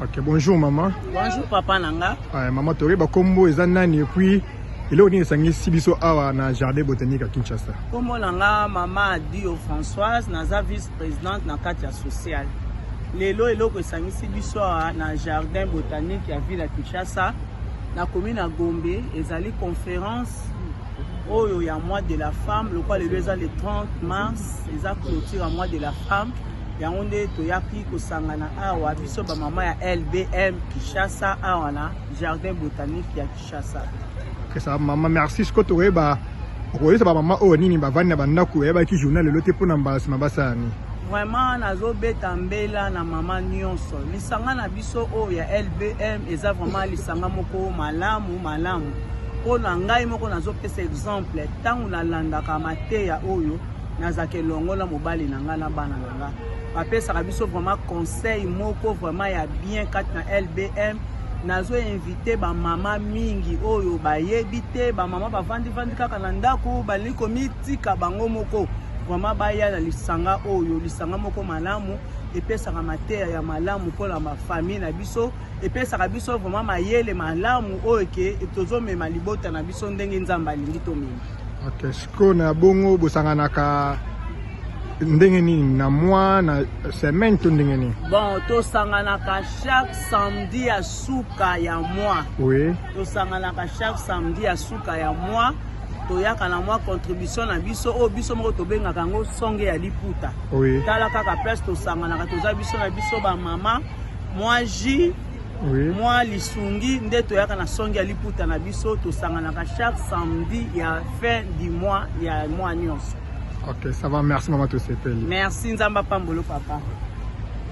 Ok, bonjour maman. Bonjour papa nanga. Maman Tori Bakombo Ezanani et puis il est au Sangi Sibiso Awa na jardin botanique à Kinshasa. Kombo nanga maman Dio Françoise naza vice-présidente na kati ya social. Lelo eloko Sangi Sibiso na jardin botanique ya ville ya Kinshasa na commune ya Gombe ezali conférence oyo ya mois de la femme le qual le 30 mars eza clôture ya mois de la femme. Yango nde toyaki kosangana awa biso ba mama ya LBM Kinshasa awa na jardin botanique ya Kinshasa. Que ça maman merci ce que tu ba okoyesa ba mama o nini ba vandi na bandako ba ki journal le te pona mbasa mabasa ni. Vraiment nazo beta mbela na mama nyonso. Lisanga na biso o ya LBM eza vraiment lisanga moko malamu. Pona ngai moko nazo pesa exemple tangu na landaka mateya oyo nazake longola mobali na nga na bana na nga. Apesa biso vraiment conseil moko vraiment ya bien kat na LBM nazo invité ba mama mingi oyo ba yebite ba mama ba vandi kaka na ndako ba liko mitika bango moko vraiment ba ya na lisanga oyo lisanga moko malamu epesa mateya ya malamu pour la famille na biso epesa biso vraiment mayele malamu oyo ke tozo mema libota na biso ndenge nzamba lingi to mema. Ok, siko na bongo bosanganaka ndenge nini na mois na semaine to ndenge nini? Bon, to sanganaka chaque samedi ya suka ya mois. Oui. To sanganaka chaque samedi ya suka ya mois. To yaka na mois contribution na biso o biso moko to benga kango songe ya liputa. Oui. Tala kaka place to sanganaka to za biso na biso ba mama moi ji. Oui. Moi lisungi nde to yaka na songe ya liputa na biso to sanganaka chaque samedi ya fin du mois ya mois nyonso. Ok, ça va, merci maman, tout c'est. Merci Nzamba Pambolo papa.